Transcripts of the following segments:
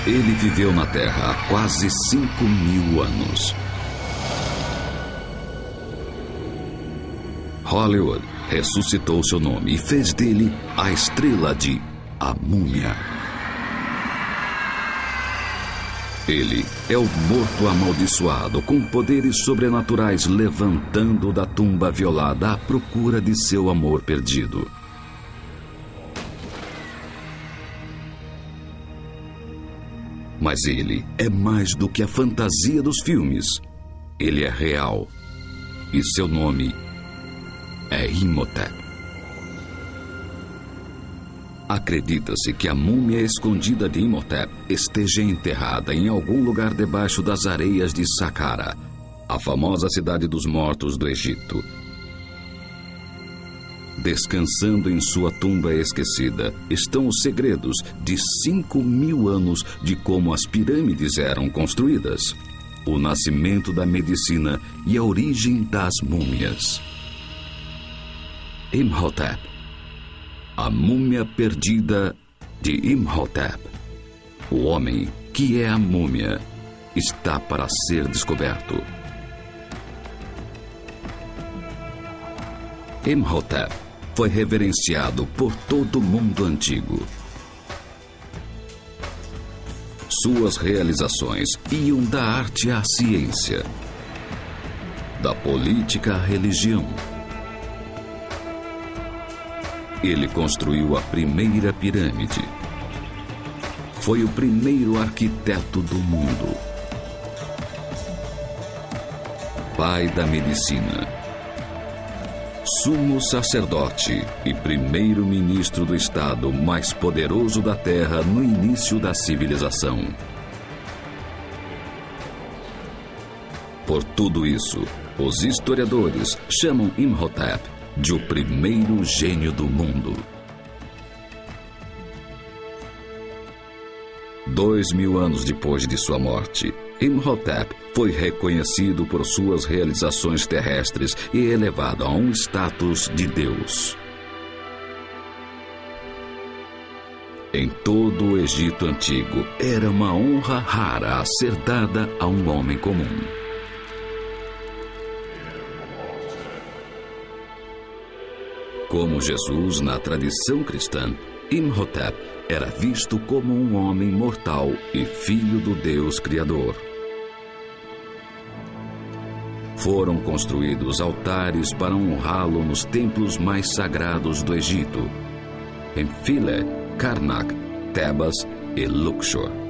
Ele viveu na Terra há quase 5.000 anos. Hollywood ressuscitou seu nome e fez dele a estrela de A Múmia. Ele é o morto amaldiçoado com poderes sobrenaturais, levantando da tumba violada à procura de seu amor perdido. Mas ele é mais do que a fantasia dos filmes. Ele é real. E seu nome é Imhotep. Acredita-se que a múmia escondida de Imhotep esteja enterrada em algum lugar debaixo das areias de Saqqara, a famosa cidade dos mortos do Egito. Descansando em sua tumba esquecida estão os segredos de 5.000 anos de como as pirâmides eram construídas, o nascimento da medicina e a origem das múmias. Imhotep, a múmia perdida de Imhotep. O homem que é a múmia está para ser descoberto. Imhotep foi reverenciado por todo o mundo antigo. Suas realizações iam da arte à ciência, da política à religião. Ele construiu a primeira pirâmide. Foi o primeiro arquiteto do mundo. Pai da medicina. Sumo sacerdote e primeiro-ministro do estado mais poderoso da Terra no início da civilização. Por tudo isso, os historiadores chamam Imhotep de o primeiro gênio do mundo. 2.000 anos depois de sua morte, Imhotep foi reconhecido por suas realizações terrestres e elevado a um status de Deus. Em todo o Egito antigo, era uma honra rara a ser dada a um homem comum. Como Jesus na tradição cristã, Imhotep era visto como um homem mortal e filho do Deus Criador. Foram construídos altares para honrá-lo nos templos mais sagrados do Egito, em Philae, Karnak, Tebas e Luxor.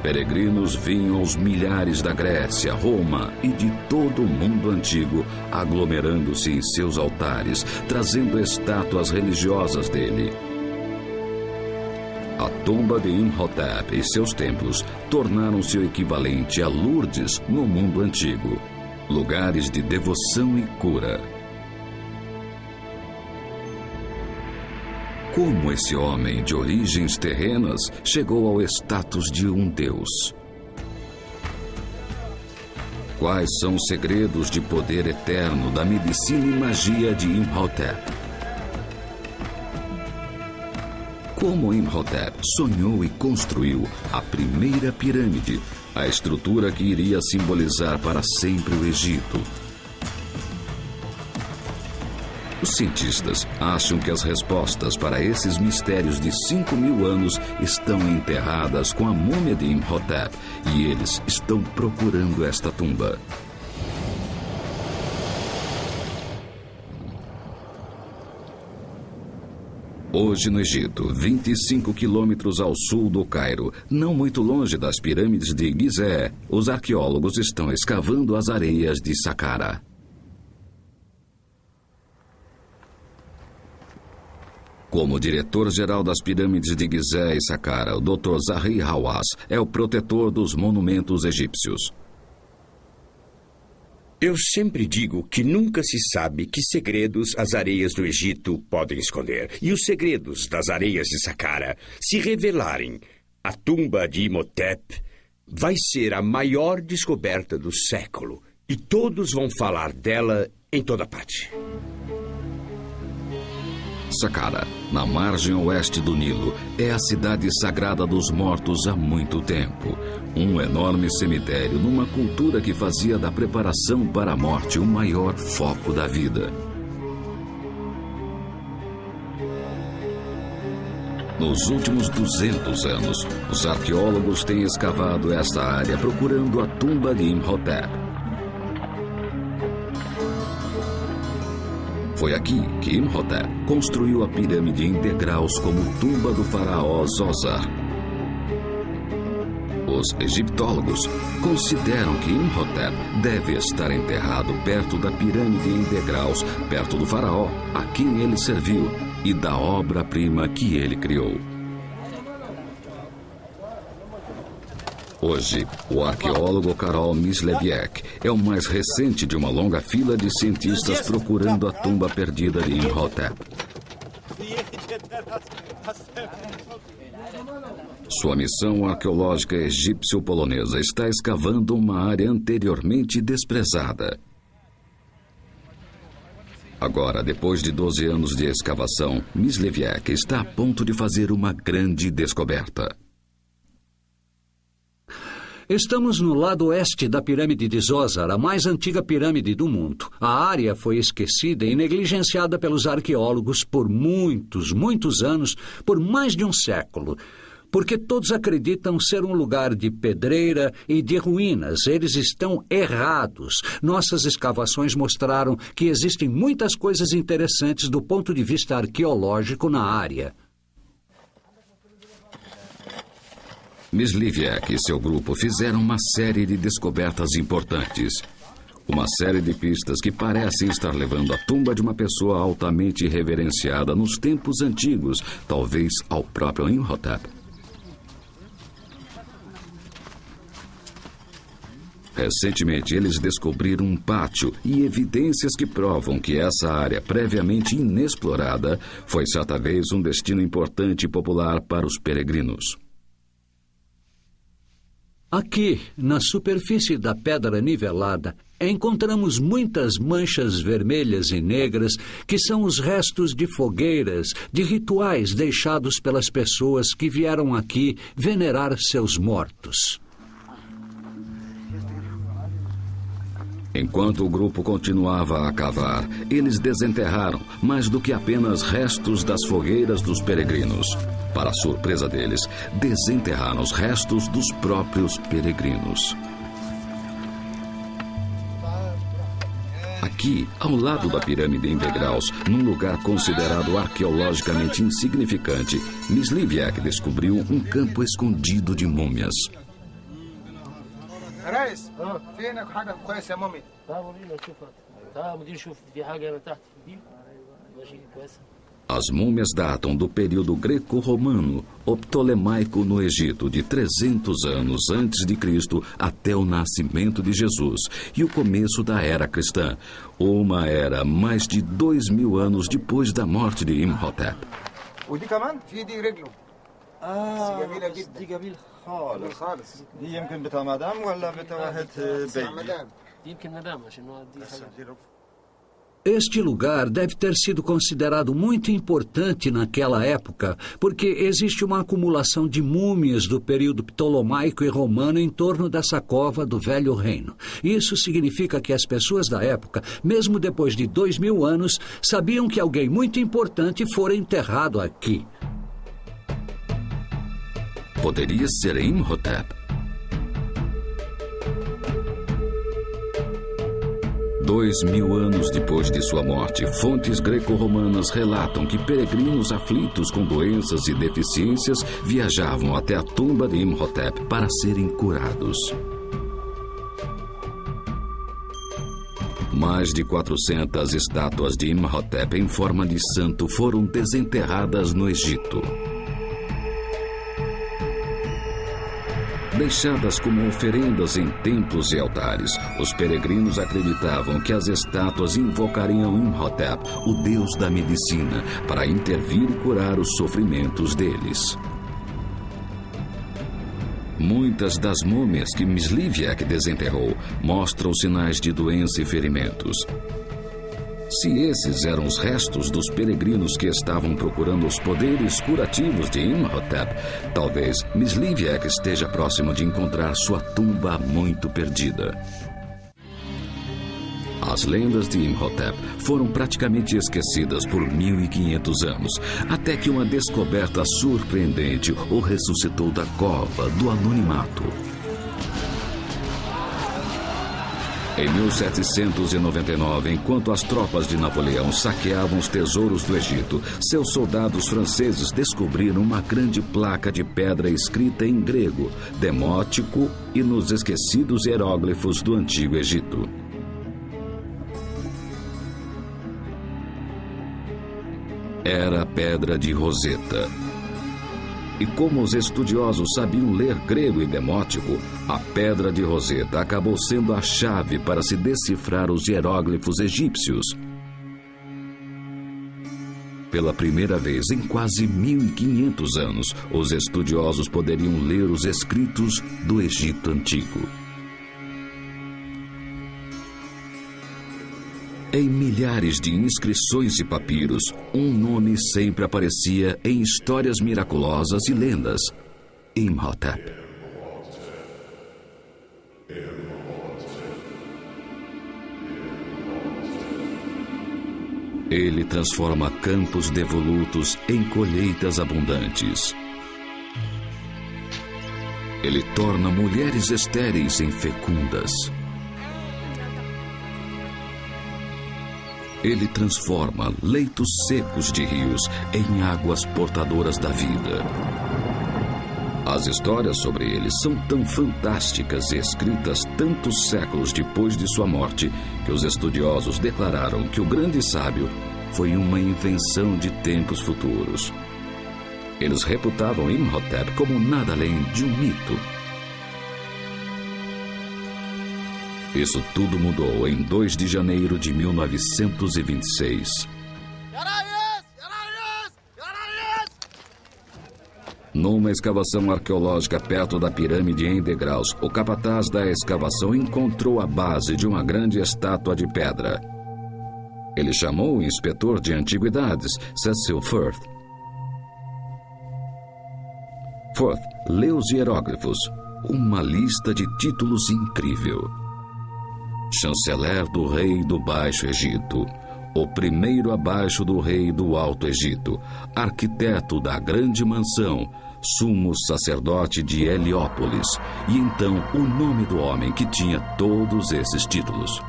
Peregrinos vinham aos milhares da Grécia, Roma e de todo o mundo antigo, aglomerando-se em seus altares, trazendo estátuas religiosas dele. A tumba de Imhotep e seus templos tornaram-se o equivalente a Lourdes no mundo antigo, lugares de devoção e cura. Como esse homem de origens terrenas chegou ao status de um deus? Quais são os segredos de poder eterno da medicina e magia de Imhotep? Como Imhotep sonhou e construiu a primeira pirâmide, a estrutura que iria simbolizar para sempre o Egito? Os cientistas acham que as respostas para esses mistérios de 5.000 anos estão enterradas com a múmia de Imhotep e eles estão procurando esta tumba. Hoje no Egito, 25 quilômetros ao sul do Cairo, não muito longe das pirâmides de Gizé, os arqueólogos estão escavando as areias de Saqqara. Como diretor-geral das pirâmides de Gizé e Saqqara, o Dr. Zahi Hawass é o protetor dos monumentos egípcios. Eu sempre digo que nunca se sabe que segredos as areias do Egito podem esconder. E os segredos das areias de Saqqara se revelarem, a tumba de Imhotep vai ser a maior descoberta do século. E todos vão falar dela em toda parte. Saqqara, na margem oeste do Nilo, é a cidade sagrada dos mortos há muito tempo. Um enorme cemitério numa cultura que fazia da preparação para a morte o maior foco da vida. Nos últimos 200 anos, os arqueólogos têm escavado esta área procurando a tumba de Imhotep. Foi aqui que Imhotep construiu a pirâmide em degraus como tumba do faraó Zoser. Os egiptólogos consideram que Imhotep deve estar enterrado perto da pirâmide em degraus, perto do faraó a quem ele serviu e da obra-prima que ele criou. Hoje, o arqueólogo Karol Myslewiec é o mais recente de uma longa fila de cientistas procurando a tumba perdida de Imhotep. Sua missão arqueológica egípcio-polonesa está escavando uma área anteriormente desprezada. Agora, depois de 12 anos de escavação, Myslewiec está a ponto de fazer uma grande descoberta. Estamos no lado oeste da pirâmide de Zoser, a mais antiga pirâmide do mundo. A área foi esquecida e negligenciada pelos arqueólogos por muitos anos, por mais de um século. Porque todos acreditam ser um lugar de pedreira e de ruínas. Eles estão errados. Nossas escavações mostraram que existem muitas coisas interessantes do ponto de vista arqueológico na área. Myslewiec e seu grupo fizeram uma série de descobertas importantes. Uma série de pistas que parecem estar levando à tumba de uma pessoa altamente reverenciada nos tempos antigos, talvez ao próprio Imhotep. Recentemente, eles descobriram um pátio e evidências que provam que essa área previamente inexplorada foi certa vez um destino importante e popular para os peregrinos. Aqui, na superfície da pedra nivelada, encontramos muitas manchas vermelhas e negras que são os restos de fogueiras, de rituais deixados pelas pessoas que vieram aqui venerar seus mortos. Enquanto o grupo continuava a cavar, eles desenterraram mais do que apenas restos das fogueiras dos peregrinos. Para a surpresa deles, desenterraram os restos dos próprios peregrinos. Aqui, ao lado da pirâmide em degraus, num lugar considerado arqueologicamente insignificante, Myslewiec descobriu um campo escondido de múmias. ريس فينك حاجه كويسه يا مامي تعالوا بينا نشوف تعالوا مدير شوف في حاجه هنا تحت دي ماشي كويسه. As múmias datam do período greco-romano ou ptolemaico no Egito, de 300 anos antes de Cristo até o nascimento de Jesus e o começo da era cristã, uma era mais de 2000 anos depois da morte de Imhotep. ودي كمان في دي رجله جميله بس جدا دي جميل خالص دي يمكن بتاع مدام ولا بتاع واحد بيبي مدام دي يمكن مدام عشان هو دي حاجه. Este lugar deve ter sido considerado muito importante naquela época, porque existe uma acumulação de múmias do período ptolomaico e romano em torno dessa cova do Velho Reino. Isso significa que as pessoas da época, mesmo depois de 2000 anos, sabiam que alguém muito importante fora enterrado aqui. Poderia ser Imhotep. 2000 anos depois de sua morte, fontes greco-romanas relatam que peregrinos aflitos com doenças e deficiências viajavam até a tumba de Imhotep para serem curados. Mais de 400 estátuas de Imhotep em forma de santo foram desenterradas no Egito. Deixadas como oferendas em templos e altares, os peregrinos acreditavam que as estátuas invocariam Imhotep, o deus da medicina, para intervir e curar os sofrimentos deles. Muitas das múmias que Myslewiec desenterrou mostram sinais de doença e ferimentos. Se esses eram os restos dos peregrinos que estavam procurando os poderes curativos de Imhotep, talvez Msliviek esteja próximo de encontrar sua tumba muito perdida. As lendas de Imhotep foram praticamente esquecidas por 1500 anos, até que uma descoberta surpreendente o ressuscitou da cova do anonimato. Em 1799, enquanto as tropas de Napoleão saqueavam os tesouros do Egito, seus soldados franceses descobriram uma grande placa de pedra escrita em grego, demótico e nos esquecidos hieróglifos do Antigo Egito. Era a pedra de Roseta. E como os estudiosos sabiam ler grego e demótico, a pedra de Roseta acabou sendo a chave para se decifrar os hieróglifos egípcios. Pela primeira vez em quase 1500 anos, os estudiosos poderiam ler os escritos do Egito Antigo. Em milhares de inscrições e papiros, um nome sempre aparecia em histórias miraculosas e lendas: Imhotep. Ele transforma campos devolutos em colheitas abundantes. Ele torna mulheres estéreis em fecundas. Ele transforma leitos secos de rios em águas portadoras da vida. As histórias sobre ele são tão fantásticas e escritas tantos séculos depois de sua morte que os estudiosos declararam que o grande sábio foi uma invenção de tempos futuros. Eles reputavam Imhotep como nada além de um mito. Isso tudo mudou em 2 de janeiro de 1926. Numa escavação arqueológica perto da pirâmide em degraus, o capataz da escavação encontrou a base de uma grande estátua de pedra. Ele chamou o inspetor de antiguidades, Cecil Firth. Firth leu os hieróglifos, uma lista de títulos incrível. Chanceler do rei do Baixo Egito, o primeiro abaixo do rei do Alto Egito, arquiteto da grande mansão, sumo sacerdote de Heliópolis, e então o nome do homem que tinha todos esses títulos: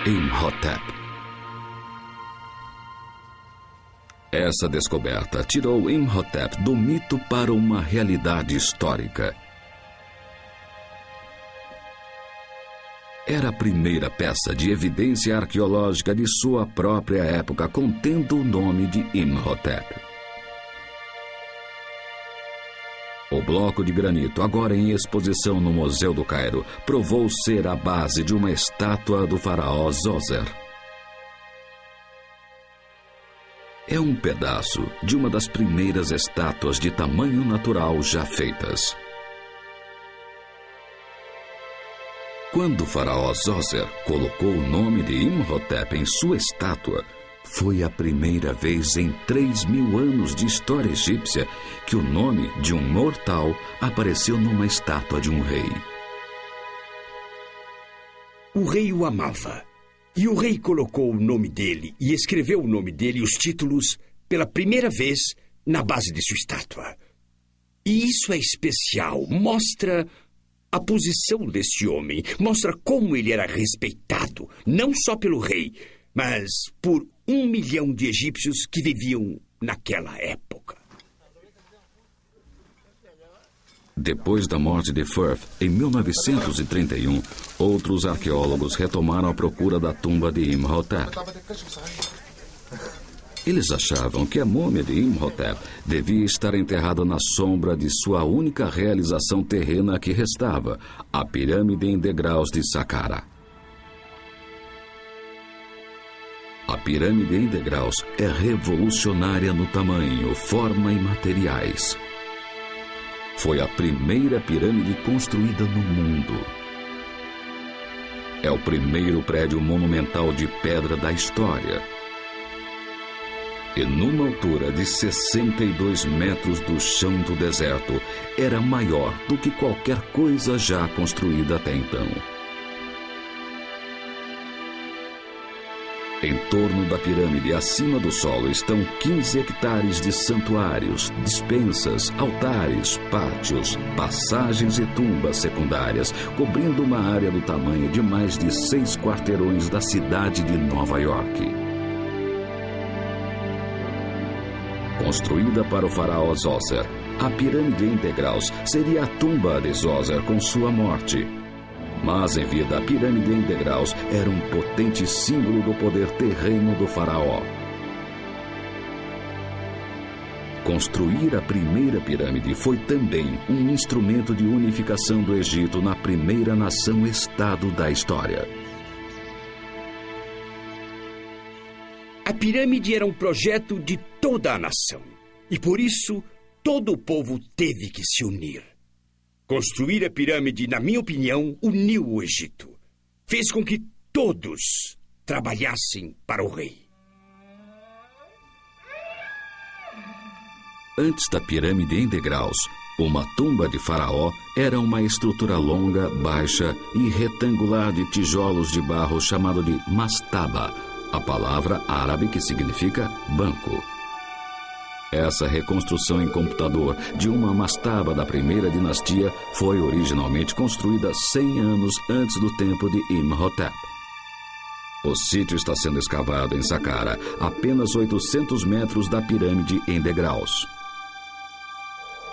Imhotep. Essa descoberta tirou Imhotep do mito para uma realidade histórica. Era a primeira peça de evidência arqueológica de sua própria época contendo o nome de Imhotep. O bloco de granito, agora em exposição no Museu do Cairo, provou ser a base de uma estátua do faraó Zoser. É um pedaço de uma das primeiras estátuas de tamanho natural já feitas. Quando o faraó Zoser colocou o nome de Imhotep em sua estátua, foi a primeira vez em 3.000 anos de história egípcia que o nome de um mortal apareceu numa estátua de um rei. O rei o amava, e o rei colocou o nome dele e escreveu o nome dele e os títulos pela primeira vez na base de sua estátua. E isso é especial, mostra a posição deste homem, mostra como ele era respeitado, não só pelo rei, mas por 1 milhão de egípcios que viviam naquela época. Depois da morte de Firth, em 1931, outros arqueólogos retomaram a procura da tumba de Imhotep. Eles achavam que a múmia de Imhotep devia estar enterrada na sombra de sua única realização terrena que restava, a pirâmide em degraus de Saqqara. A pirâmide em degraus é revolucionária no tamanho, forma e materiais. Foi a primeira pirâmide construída no mundo. É o primeiro prédio monumental de pedra da história. E numa altura de 62 metros do chão do deserto, era maior do que qualquer coisa já construída até então. Em torno da pirâmide, acima do solo, estão 15 hectares de santuários, despensas, altares, pátios, passagens e tumbas secundárias, cobrindo uma área do tamanho de mais de 6 quarteirões da cidade de Nova York. Construída para o faraó Djoser, a pirâmide em degraus seria a tumba de Djoser com sua morte. Mas em vida, a pirâmide em degraus era um potente símbolo do poder terreno do faraó. Construir a primeira pirâmide foi também um instrumento de unificação do Egito na primeira nação-estado da história. A pirâmide era um projeto de toda a nação. E por isso, todo o povo teve que se unir. Construir a pirâmide, na minha opinião, uniu o Egito. Fez com que todos trabalhassem para o rei. Antes da pirâmide em degraus, uma tumba de faraó era uma estrutura longa, baixa e retangular de tijolos de barro chamado de mastaba, a palavra árabe que significa banco. Essa reconstrução em computador de uma mastaba da primeira dinastia foi originalmente construída 100 anos antes do tempo de Imhotep. O sítio está sendo escavado em Saqqara, apenas 800 metros da pirâmide em degraus.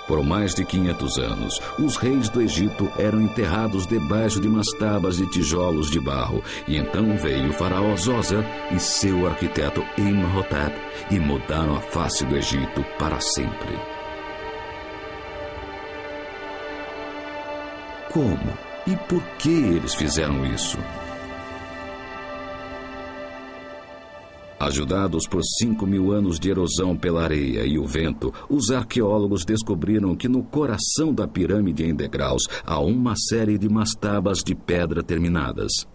Por mais de 500 anos, os reis do Egito eram enterrados debaixo de mastabas de tijolos de barro, e então veio o faraó Djoser e seu arquiteto Imhotep e mudaram a face do Egito para sempre. Como e por que eles fizeram isso? Ajudados por 5.000 anos de erosão pela areia e o vento, os arqueólogos descobriram que no coração da pirâmide em degraus há uma série de mastabas de pedra terminadas.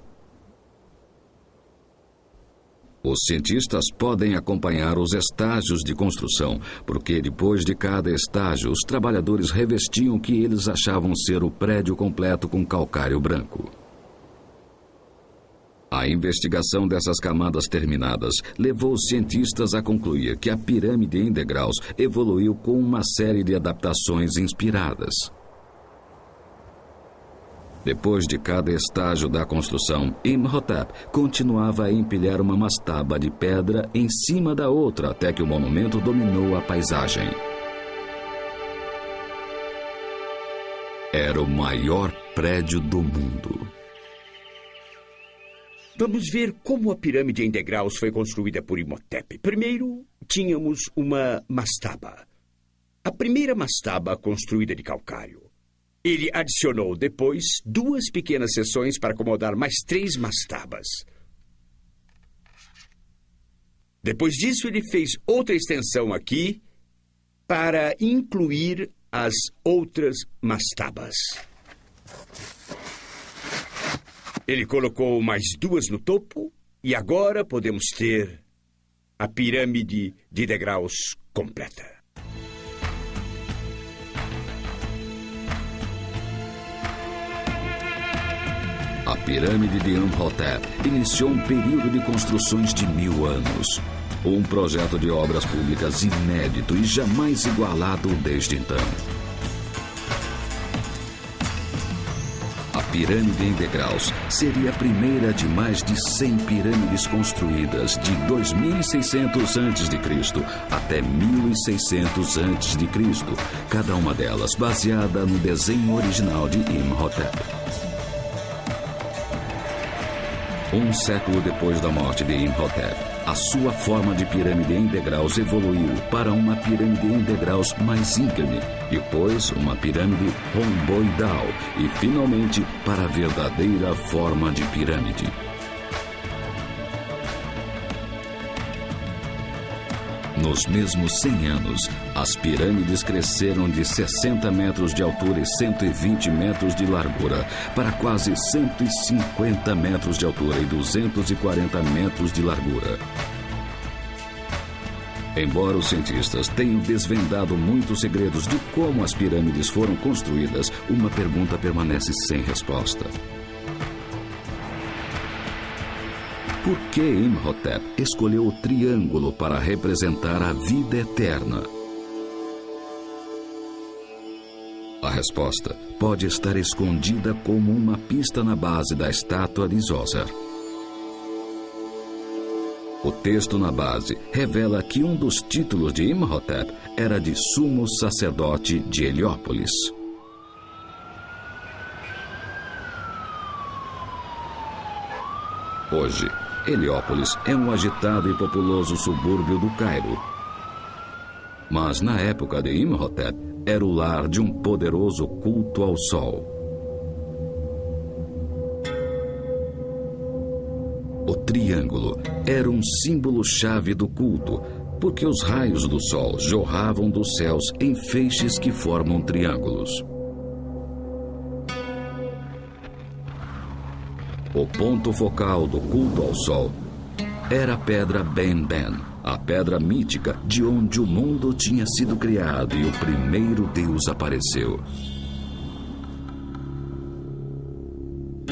Os cientistas podem acompanhar os estágios de construção, porque depois de cada estágio, os trabalhadores revestiam o que eles achavam ser o prédio completo com calcário branco. A investigação dessas camadas terminadas levou os cientistas a concluir que a pirâmide em degraus evoluiu com uma série de adaptações inspiradas. Depois de cada estágio da construção, Imhotep continuava a empilhar uma mastaba de pedra em cima da outra até que o monumento dominou a paisagem. Era o maior prédio do mundo. Vamos ver como a pirâmide em degraus foi construída por Imhotep. Primeiro, tínhamos uma mastaba. A primeira mastaba construída de calcário. Ele adicionou depois 2 pequenas seções para acomodar mais 3 mastabas. Depois disso, ele fez outra extensão aqui para incluir as outras mastabas. Ele colocou mais 2 no topo e agora podemos ter a pirâmide de degraus completa. A pirâmide de Imhotep iniciou um período de construções de 1000 anos. Um projeto de obras públicas inédito e jamais igualado desde então. A pirâmide em degraus seria a primeira de mais de 100 pirâmides construídas de 2600 a.C. até 1600 a.C., cada uma delas baseada no desenho original de Imhotep. Um século depois da morte de Imhotep, a sua forma de pirâmide em degraus evoluiu para uma pirâmide em degraus mais íngreme, depois uma pirâmide romboidal e, finalmente, para a verdadeira forma de pirâmide. Nos mesmos 100 anos, as pirâmides cresceram de 60 metros de altura e 120 metros de largura para quase 150 metros de altura e 240 metros de largura. Embora os cientistas tenham desvendado muitos segredos de como as pirâmides foram construídas, uma pergunta permanece sem resposta. Por que Imhotep escolheu o triângulo para representar a vida eterna? A resposta pode estar escondida como uma pista na base da estátua de Djoser. O texto na base revela que um dos títulos de Imhotep era de sumo sacerdote de Heliópolis. Hoje, Heliópolis é um agitado e populoso subúrbio do Cairo. Mas na época de Imhotep, era o lar de um poderoso culto ao sol. O triângulo era um símbolo-chave do culto, porque os raios do sol jorravam dos céus em feixes que formam triângulos. O ponto focal do culto ao sol era a pedra Ben-Ben, a pedra mítica de onde o mundo tinha sido criado e o primeiro Deus apareceu.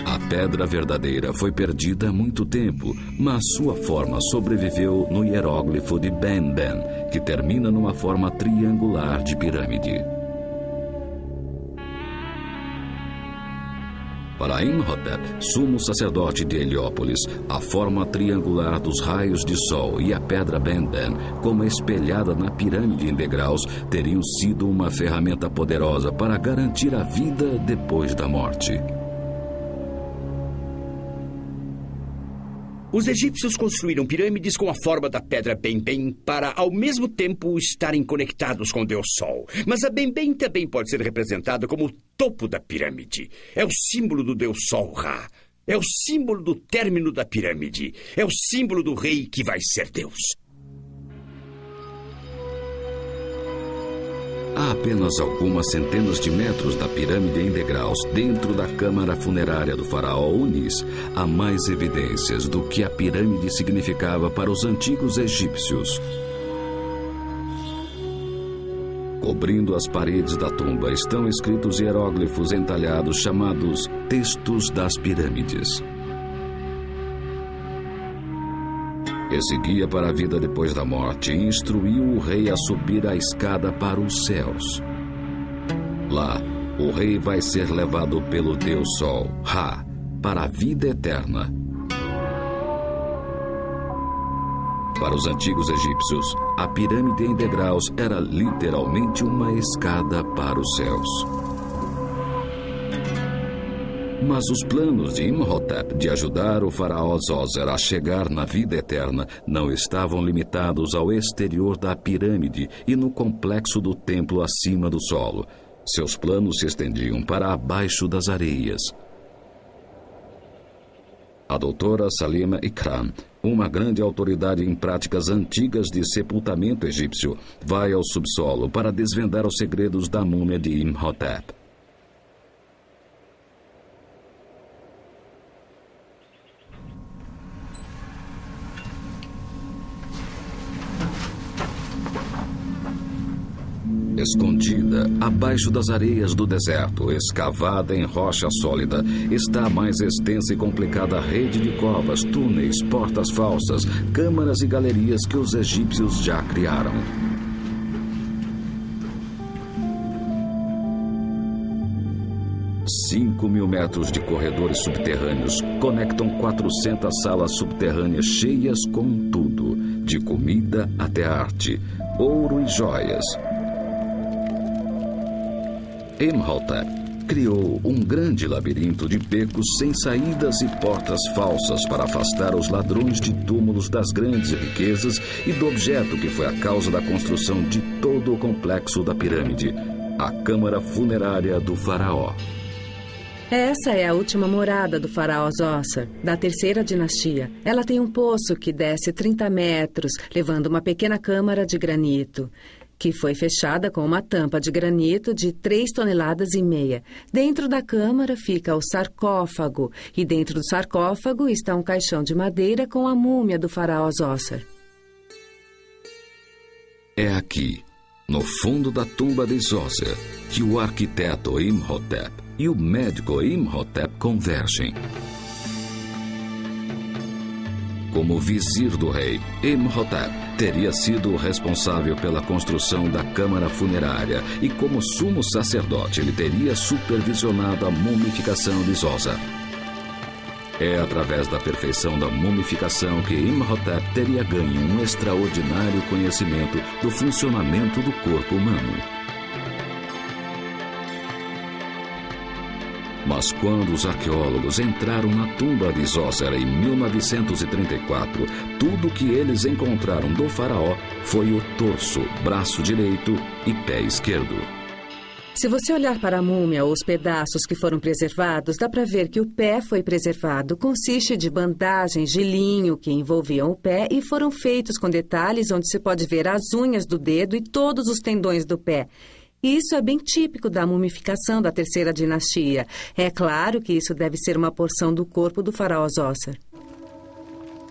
A pedra verdadeira foi perdida há muito tempo, mas sua forma sobreviveu no hieróglifo de Ben-Ben, que termina numa forma triangular de pirâmide. Para Imhotep, sumo sacerdote de Heliópolis, a forma triangular dos raios de sol e a pedra Ben-Ben, como espelhada na pirâmide em degraus, teriam sido uma ferramenta poderosa para garantir a vida depois da morte. Os egípcios construíram pirâmides com a forma da pedra Ben-Ben para, ao mesmo tempo, estarem conectados com o Deus Sol. Mas a Ben-Ben também pode ser representada como o topo da pirâmide. É o símbolo do Deus Sol Ra. É o símbolo do término da pirâmide. É o símbolo do rei que vai ser Deus. A apenas algumas centenas de metros da pirâmide em degraus, dentro da câmara funerária do faraó Unis, há mais evidências do que a pirâmide significava para os antigos egípcios. Cobrindo as paredes da tumba estão escritos hieróglifos entalhados chamados Textos das Pirâmides. Esse guia para a vida depois da morte instruiu o rei a subir a escada para os céus. Lá, o rei vai ser levado pelo Deus Sol, Ra, para a vida eterna. Para os antigos egípcios, a pirâmide em degraus era literalmente uma escada para os céus. Mas os planos de Imhotep de ajudar o faraó Djoser a chegar na vida eterna não estavam limitados ao exterior da pirâmide e no complexo do templo acima do solo. Seus planos se estendiam para abaixo das areias. A doutora Salima Ikram, uma grande autoridade em práticas antigas de sepultamento egípcio, vai ao subsolo para desvendar os segredos da múmia de Imhotep. Escondida abaixo das areias do deserto, escavada em rocha sólida, está a mais extensa e complicada rede de covas, túneis, portas falsas, câmaras e galerias que os egípcios já criaram. Cinco 5.000 metros de corredores subterrâneos conectam 400 salas subterrâneas cheias com tudo, de comida até arte, ouro e joias. Imhotep criou um grande labirinto de becos sem saídas e portas falsas para afastar os ladrões de túmulos das grandes riquezas e do objeto que foi a causa da construção de todo o complexo da pirâmide, a câmara funerária do faraó. Essa é a última morada do faraó Djoser, da terceira dinastia. Ela tem um poço que desce 30 metros, levando uma pequena câmara de granito, que foi fechada com uma tampa de granito de 3,5 toneladas. Dentro da câmara fica o sarcófago, e dentro do sarcófago está um caixão de madeira com a múmia do faraó Djoser. É aqui, no fundo da tumba de Djoser, que o arquiteto Imhotep e o médico Imhotep convergem. Como vizir do rei, Imhotep teria sido o responsável pela construção da câmara funerária e, como sumo sacerdote, ele teria supervisionado a mumificação de Djoser. É através da perfeição da mumificação que Imhotep teria ganho um extraordinário conhecimento do funcionamento do corpo humano. Mas quando os arqueólogos entraram na tumba de Djoser em 1934, tudo que eles encontraram do faraó foi o torso, braço direito e pé esquerdo. Se você olhar para a múmia ou os pedaços que foram preservados, dá para ver que o pé foi preservado. Consiste de bandagens de linho que envolviam o pé e foram feitos com detalhes onde se pode ver as unhas do dedo e todos os tendões do pé. Isso é bem típico da mumificação da terceira dinastia. É claro que isso deve ser uma porção do corpo do faraó Djoser.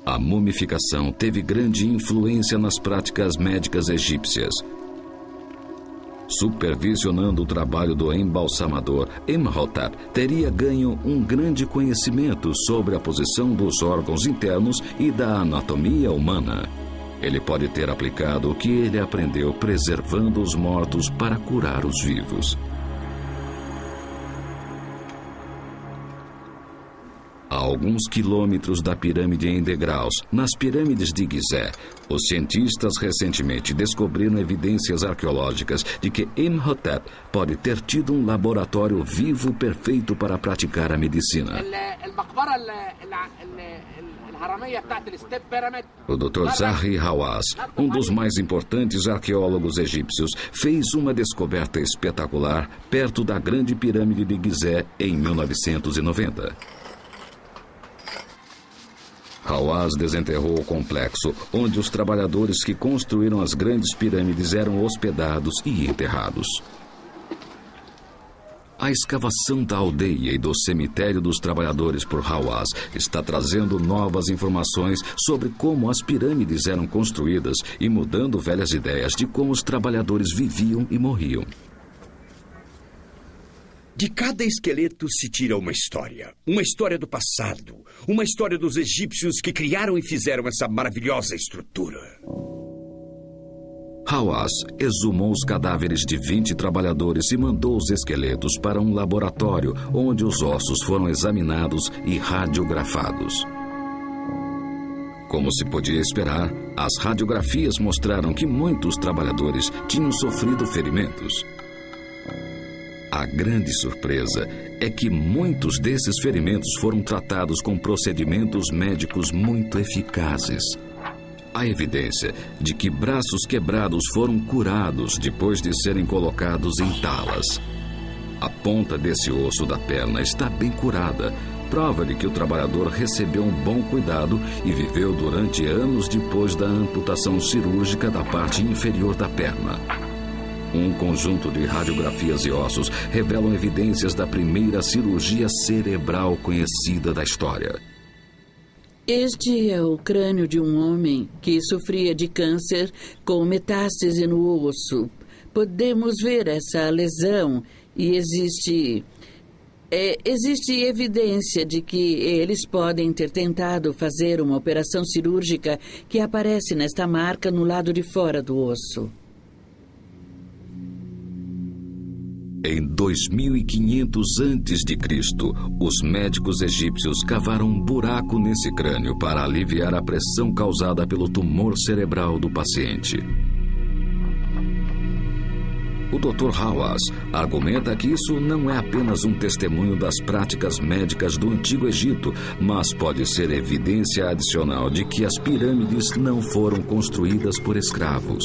A mumificação teve grande influência nas práticas médicas egípcias. Supervisionando o trabalho do embalsamador, Imhotep teria ganho um grande conhecimento sobre a posição dos órgãos internos e da anatomia humana. Ele pode ter aplicado o que ele aprendeu preservando os mortos para curar os vivos. A alguns quilômetros da pirâmide em degraus, nas pirâmides de Gizé, os cientistas recentemente descobriram evidências arqueológicas de que Imhotep pode ter tido um laboratório vivo perfeito para praticar a medicina. O Dr. Zahi Hawass, um dos mais importantes arqueólogos egípcios, fez uma descoberta espetacular perto da Grande Pirâmide de Gizé em 1990. Hawass desenterrou o complexo onde os trabalhadores que construíram as grandes pirâmides eram hospedados e enterrados. A escavação da aldeia e do cemitério dos trabalhadores por Hawass está trazendo novas informações sobre como as pirâmides eram construídas e mudando velhas ideias de como os trabalhadores viviam e morriam. De cada esqueleto se tira uma história do passado, uma história dos egípcios que criaram e fizeram essa maravilhosa estrutura. Hawass exumou os cadáveres de 20 trabalhadores e mandou os esqueletos para um laboratório onde os ossos foram examinados e radiografados. Como se podia esperar, as radiografias mostraram que muitos trabalhadores tinham sofrido ferimentos. A grande surpresa é que muitos desses ferimentos foram tratados com procedimentos médicos muito eficazes. Há evidência de que braços quebrados foram curados depois de serem colocados em talas. A ponta desse osso da perna está bem curada, prova de que o trabalhador recebeu um bom cuidado e viveu durante anos depois da amputação cirúrgica da parte inferior da perna. Um conjunto de radiografias e ossos revelam evidências da primeira cirurgia cerebral conhecida da história. Este é o crânio de um homem que sofria de câncer com metástase no osso. Podemos ver essa lesão e existe evidência de que eles podem ter tentado fazer uma operação cirúrgica que aparece nesta marca no lado de fora do osso. Em 2500 a.C., os médicos egípcios cavaram um buraco nesse crânio para aliviar a pressão causada pelo tumor cerebral do paciente. O Dr. Hawass argumenta que isso não é apenas um testemunho das práticas médicas do Antigo Egito, mas pode ser evidência adicional de que as pirâmides não foram construídas por escravos.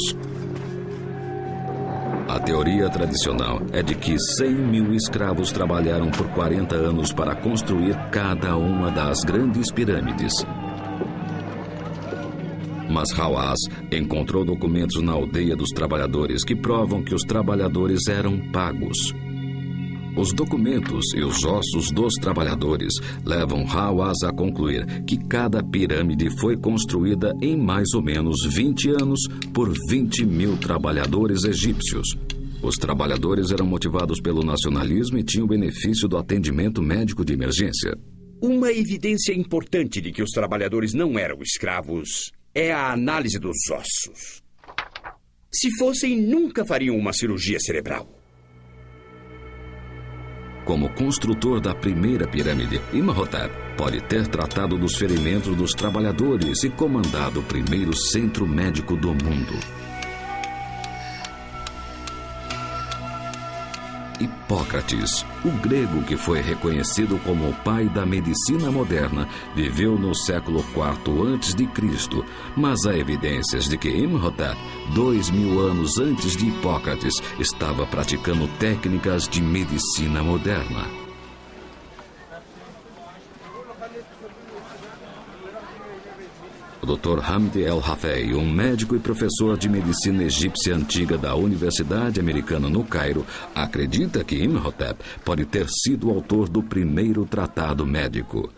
A teoria tradicional é de que 100 mil escravos trabalharam por 40 anos para construir cada uma das grandes pirâmides. Mas Hawass encontrou documentos na aldeia dos trabalhadores que provam que os trabalhadores eram pagos. Os documentos e os ossos dos trabalhadores levam Hawass a concluir que cada pirâmide foi construída em mais ou menos 20 anos por 20 mil trabalhadores egípcios. Os trabalhadores eram motivados pelo nacionalismo e tinham o benefício do atendimento médico de emergência. Uma evidência importante de que os trabalhadores não eram escravos é a análise dos ossos. Se fossem, nunca fariam uma cirurgia cerebral. Como construtor da primeira pirâmide, Imhotep pode ter tratado dos ferimentos dos trabalhadores e comandado o primeiro centro médico do mundo. Hipócrates, o grego que foi reconhecido como o pai da medicina moderna, viveu no século IV a.C., mas há evidências de que Imhotep, 2000 anos antes de Hipócrates, estava praticando técnicas de medicina moderna. O Dr. Hamdi El-Hafey, um médico e professor de medicina egípcia antiga da Universidade Americana no Cairo, acredita que Imhotep pode ter sido o autor do primeiro tratado médico.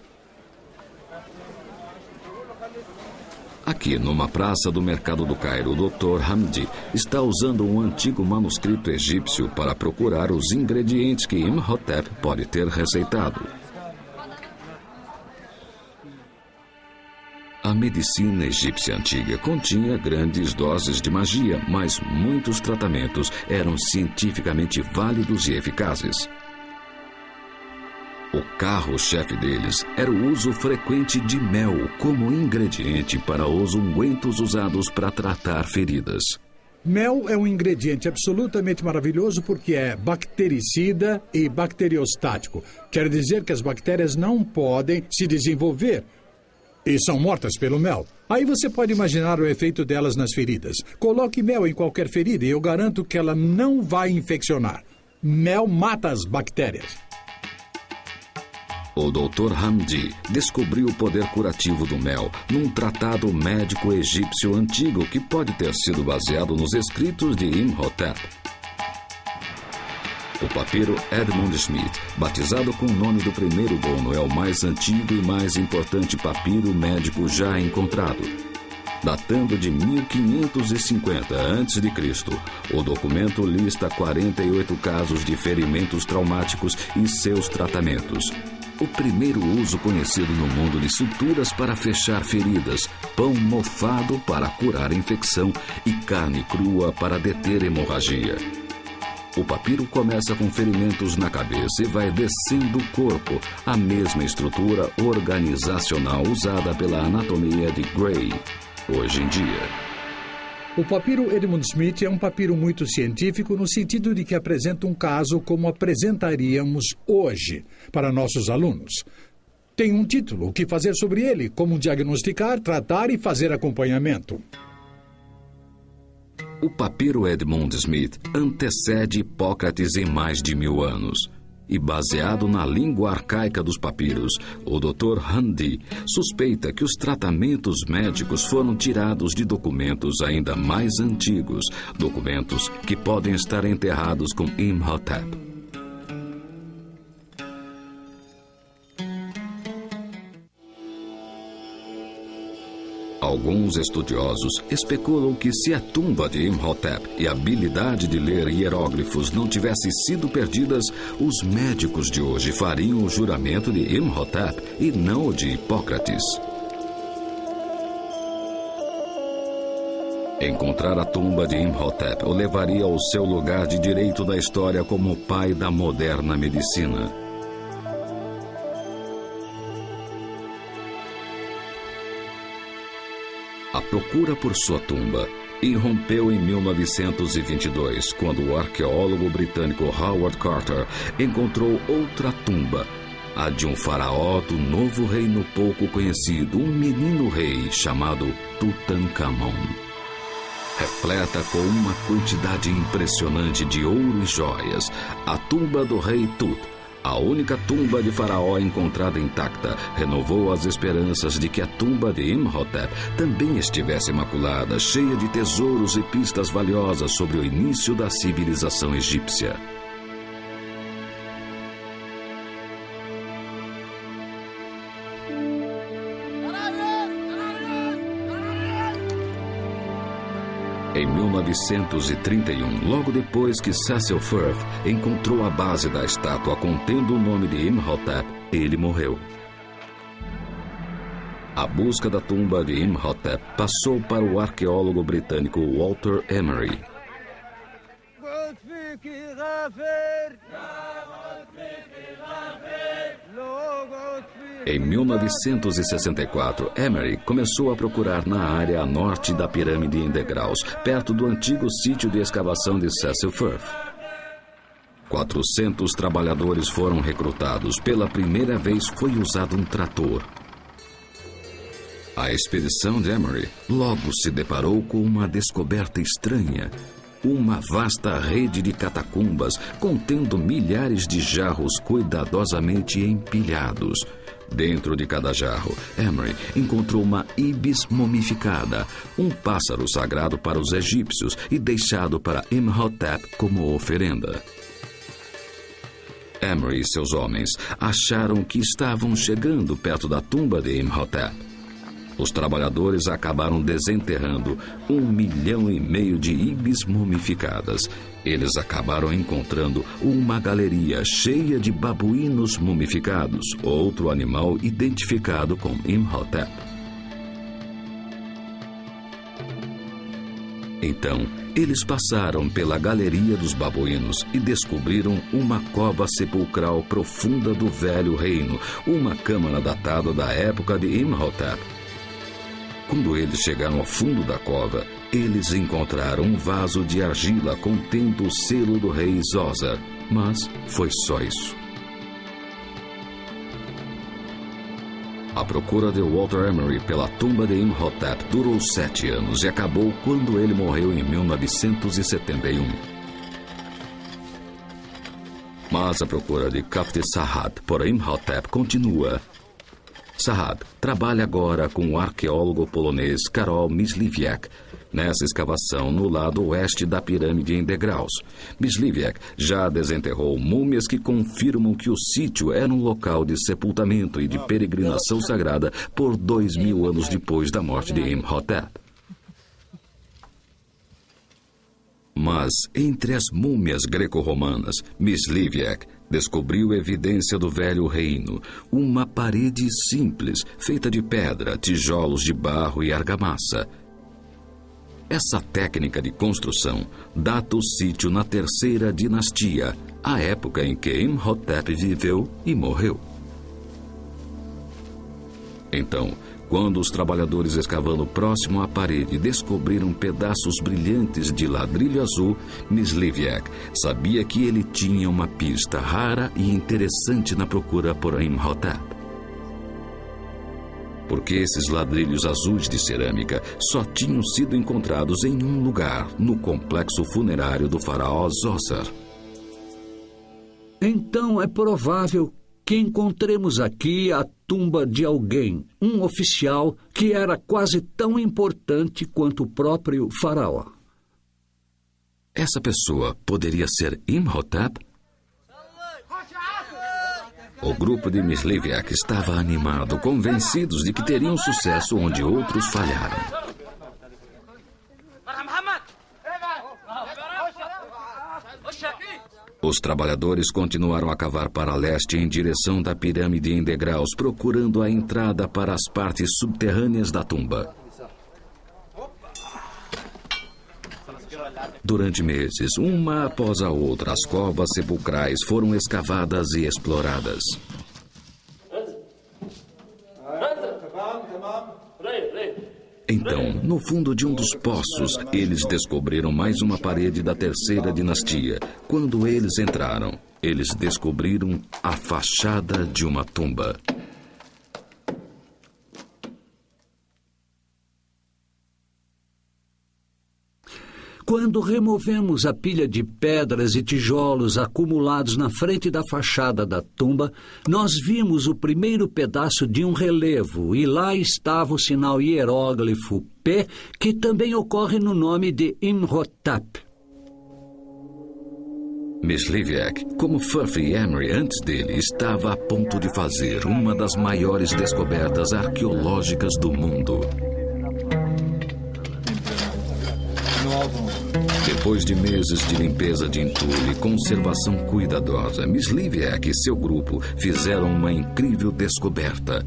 Aqui, numa praça do mercado do Cairo, o Dr. Hamdi está usando um antigo manuscrito egípcio para procurar os ingredientes que Imhotep pode ter receitado. A medicina egípcia antiga continha grandes doses de magia, mas muitos tratamentos eram cientificamente válidos e eficazes. O carro-chefe deles era o uso frequente de mel como ingrediente para os ungüentos usados para tratar feridas. Mel é um ingrediente absolutamente maravilhoso porque é bactericida e bacteriostático. Quer dizer que as bactérias não podem se desenvolver e são mortas pelo mel. Aí você pode imaginar o efeito delas nas feridas. Coloque mel em qualquer ferida e eu garanto que ela não vai infeccionar. Mel mata as bactérias. O Dr. Hamdi descobriu o poder curativo do mel num tratado médico egípcio antigo que pode ter sido baseado nos escritos de Imhotep. O papiro Edmund Smith, batizado com o nome do primeiro dono, é o mais antigo e mais importante papiro médico já encontrado. Datando de 1550 a.C., o documento lista 48 casos de ferimentos traumáticos e seus tratamentos. O primeiro uso conhecido no mundo de suturas para fechar feridas, pão mofado para curar infecção e carne crua para deter hemorragia. O papiro começa com ferimentos na cabeça e vai descendo o corpo, a mesma estrutura organizacional usada pela anatomia de Gray, hoje em dia. O papiro Edmund Smith é um papiro muito científico no sentido de que apresenta um caso como apresentaríamos hoje para nossos alunos. Tem um título, o que fazer sobre ele, como diagnosticar, tratar e fazer acompanhamento. O papiro Edmund Smith antecede Hipócrates em mais de 1000 anos. E baseado na língua arcaica dos papiros, o Dr. Hamdi suspeita que os tratamentos médicos foram tirados de documentos ainda mais antigos, documentos que podem estar enterrados com Imhotep. Alguns estudiosos especulam que se a tumba de Imhotep e a habilidade de ler hieróglifos não tivessem sido perdidas, os médicos de hoje fariam o juramento de Imhotep e não o de Hipócrates. Encontrar a tumba de Imhotep o levaria ao seu lugar de direito da história como o pai da moderna medicina. A procura por sua tumba irrompeu em 1922, quando o arqueólogo britânico Howard Carter encontrou outra tumba, a de um faraó do novo reino pouco conhecido, um menino rei chamado Tutankhamon. repleta com uma quantidade impressionante de ouro e joias, a tumba do rei Tut, a única tumba de Faraó encontrada intacta, renovou as esperanças de que a tumba de Imhotep também estivesse imaculada, cheia de tesouros e pistas valiosas sobre o início da civilização egípcia. Em 1931, logo depois que Cecil Firth encontrou a base da estátua contendo o nome de Imhotep, ele morreu. A busca da tumba de Imhotep passou para o arqueólogo britânico Walter Emery. Em 1964, Emery começou a procurar na área a norte da pirâmide em degraus, perto do antigo sítio de escavação de Cecil Firth. 400 trabalhadores foram recrutados. Pela primeira vez foi usado um trator. A expedição de Emery logo se deparou com uma descoberta estranha. Uma vasta rede de catacumbas contendo milhares de jarros cuidadosamente empilhados. Dentro de cada jarro, Emery encontrou uma ibis mumificada, um pássaro sagrado para os egípcios e deixado para Imhotep como oferenda. Emery e seus homens acharam que estavam chegando perto da tumba de Imhotep. Os trabalhadores acabaram desenterrando 1,5 milhão de ibis mumificadas. Eles acabaram encontrando uma galeria cheia de babuínos mumificados, outro animal identificado com Imhotep. Então, eles passaram pela galeria dos babuínos e descobriram uma cova sepulcral profunda do Velho Reino, uma câmara datada da época de Imhotep. Quando eles chegaram ao fundo da cova, eles encontraram um vaso de argila contendo o selo do rei Zoser, mas foi só isso. A procura de Walter Emery pela tumba de Imhotep durou 7 anos e acabou quando ele morreu em 1971. Mas a procura de Kafti Sahad por Imhotep continua. Sahad trabalha agora com o arqueólogo polonês Karol Myśliwiak nessa escavação no lado oeste da pirâmide em degraus. Myśliwiak já desenterrou múmias que confirmam que o sítio era um local de sepultamento e de peregrinação sagrada por 2000 anos depois da morte de Imhotep. Mas, entre as múmias greco-romanas, Myśliwiak descobriu evidência do Velho Reino, uma parede simples, feita de pedra, tijolos de barro e argamassa. Essa técnica de construção data o sítio na 3ª dinastia, a época em que Imhotep viveu e morreu. Então, quando os trabalhadores escavando próximo à parede descobriram pedaços brilhantes de ladrilho azul, Myśliwiak sabia que ele tinha uma pista rara e interessante na procura por Imhotep. Porque esses ladrilhos azuis de cerâmica só tinham sido encontrados em um lugar, no complexo funerário do faraó Zoser. Então é provável que encontremos aqui a tumba de alguém, um oficial que era quase tão importante quanto o próprio faraó. Essa pessoa poderia ser Imhotep? O grupo de Myśliwiak estava animado, convencidos de que teriam sucesso onde outros falharam. Os trabalhadores continuaram a cavar para leste em direção da pirâmide em degraus, procurando a entrada para as partes subterrâneas da tumba. Durante meses, uma após a outra, as covas sepulcrais foram escavadas e exploradas. Então, no fundo de um dos poços, eles descobriram mais uma parede da 3ª dinastia. Quando eles entraram, eles descobriram a fachada de uma tumba. Quando removemos a pilha de pedras e tijolos acumulados na frente da fachada da tumba, nós vimos o primeiro pedaço de um relevo e lá estava o sinal hieróglifo P, que também ocorre no nome de Imhotep. Michlivjek, como Pfaff e Emery antes dele, estava a ponto de fazer uma das maiores descobertas arqueológicas do mundo. Depois de meses de limpeza de entulho e conservação cuidadosa, Michlivjek e seu grupo fizeram uma incrível descoberta.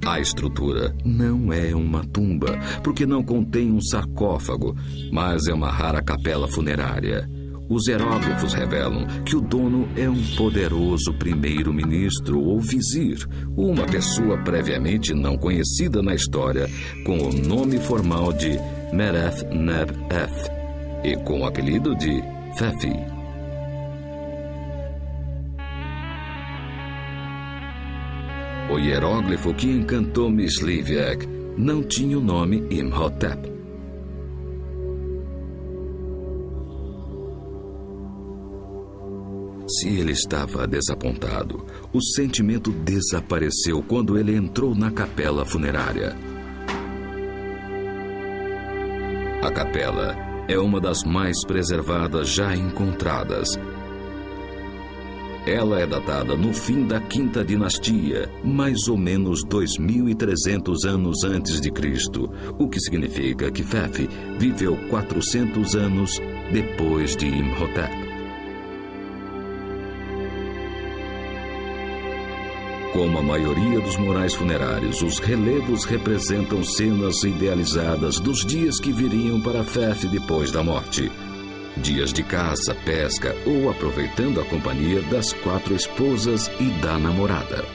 A estrutura não é uma tumba, porque não contém um sarcófago, mas é uma rara capela funerária. Os hieróglifos revelam que o dono é um poderoso primeiro-ministro ou vizir, uma pessoa previamente não conhecida na história, com o nome formal de Mereth-neb-eth e com o apelido de Pfaff. O hieróglifo que encantou Michlivjek não tinha o nome Imhotep. Se ele estava desapontado, o sentimento desapareceu quando ele entrou na capela funerária. A capela é uma das mais preservadas já encontradas. Ela é datada no fim da Quinta Dinastia, mais ou menos 2.300 anos antes de Cristo, o que significa que Pfaff viveu 400 anos depois de Imhotep. Como a maioria dos murais funerários, os relevos representam cenas idealizadas dos dias que viriam para Pfaff depois da morte. Dias de caça, pesca ou aproveitando a companhia das 4 esposas e da namorada.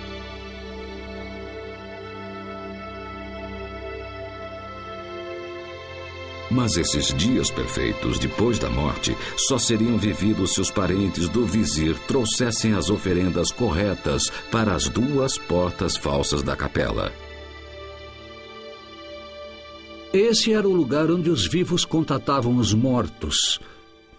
Mas esses dias perfeitos depois da morte só seriam vividos se os parentes do vizir trouxessem as oferendas corretas para as 2 portas falsas da capela. Esse era o lugar onde os vivos contatavam os mortos,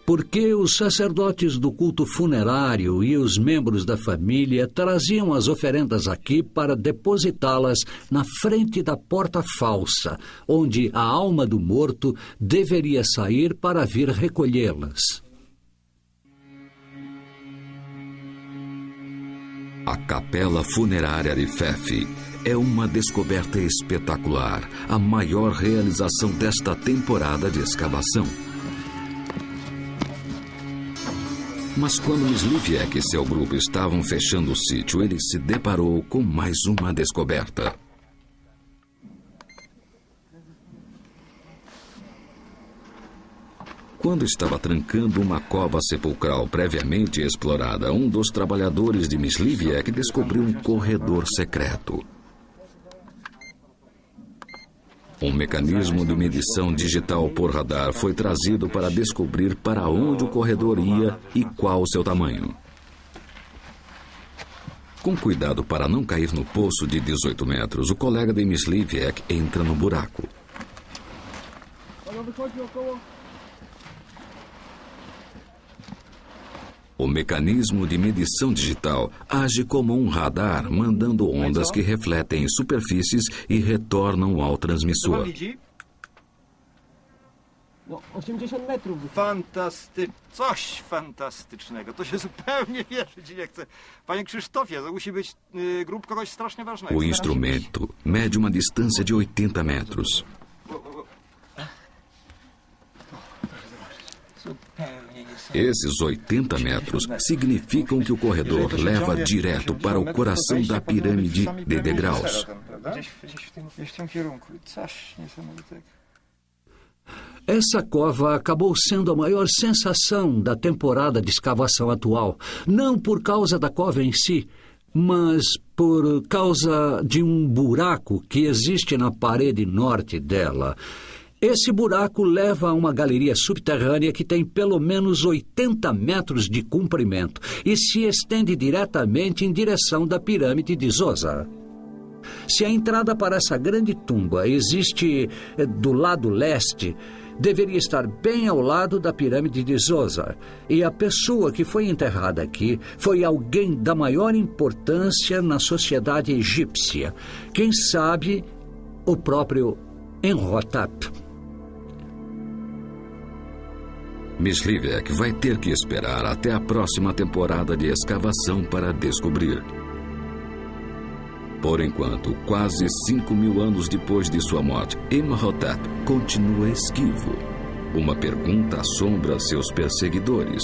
porque os sacerdotes do culto funerário e os membros da família traziam as oferendas aqui para depositá-las na frente da porta falsa, onde a alma do morto deveria sair para vir recolhê-las. A capela funerária de Pfaff é uma descoberta espetacular, a maior realização desta temporada de escavação. Mas quando Michlivjek e seu grupo estavam fechando o sítio, ele se deparou com mais uma descoberta. Quando estava trancando uma cova sepulcral previamente explorada, um dos trabalhadores de Michlivjek descobriu um corredor secreto. Um mecanismo de medição digital por radar foi trazido para descobrir para onde o corredor ia e qual o seu tamanho. Com cuidado para não cair no poço de 18 metros, o colega de Michlivjek entra no buraco. O mecanismo de medição digital age como um radar, mandando ondas que refletem superfícies e retornam ao transmissor. Coś fantastycznego. To się zupełnie wierzyć nie chce. Panie Krzysztofie, to musi być grup kogoś strasznie ważnego. O instrumento mede uma distância de 80 metros. Esses 80 metros significam que o corredor leva direto para o coração da pirâmide de degraus. Essa cova acabou sendo a maior sensação da temporada de escavação atual, não por causa da cova em si, mas por causa de um buraco que existe na parede norte dela. Esse buraco leva a uma galeria subterrânea que tem pelo menos 80 metros de comprimento e se estende diretamente em direção da pirâmide de Zoser. Se a entrada para essa grande tumba existe do lado leste, deveria estar bem ao lado da pirâmide de Zoser. E a pessoa que foi enterrada aqui foi alguém da maior importância na sociedade egípcia. Quem sabe, o próprio Imhotep. Miss Livek vai ter que esperar até a próxima temporada de escavação para descobrir. Por enquanto, quase 5.000 anos depois de sua morte, Imhotep continua esquivo. Uma pergunta assombra seus perseguidores.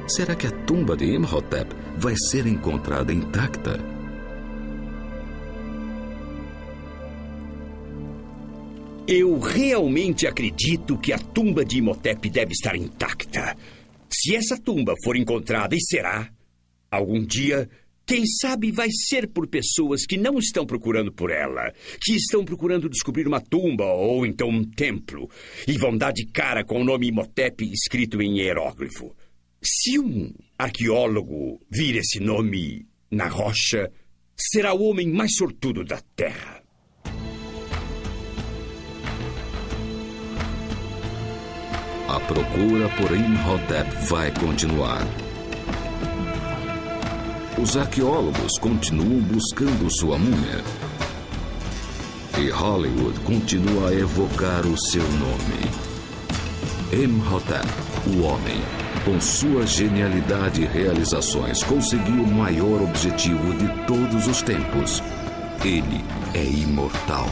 Será que a tumba de Imhotep vai ser encontrada intacta? Eu realmente acredito que a tumba de Imhotep deve estar intacta. Se essa tumba for encontrada, e será, algum dia, quem sabe vai ser por pessoas que não estão procurando por ela, que estão procurando descobrir uma tumba ou então um templo, e vão dar de cara com o nome Imhotep escrito em hieróglifo. Se um arqueólogo vir esse nome na rocha, será o homem mais sortudo da Terra. A procura por Imhotep vai continuar. Os arqueólogos continuam buscando sua múmia. E Hollywood continua a evocar o seu nome. Imhotep, o homem, com sua genialidade e realizações, conseguiu o maior objetivo de todos os tempos. Ele é imortal.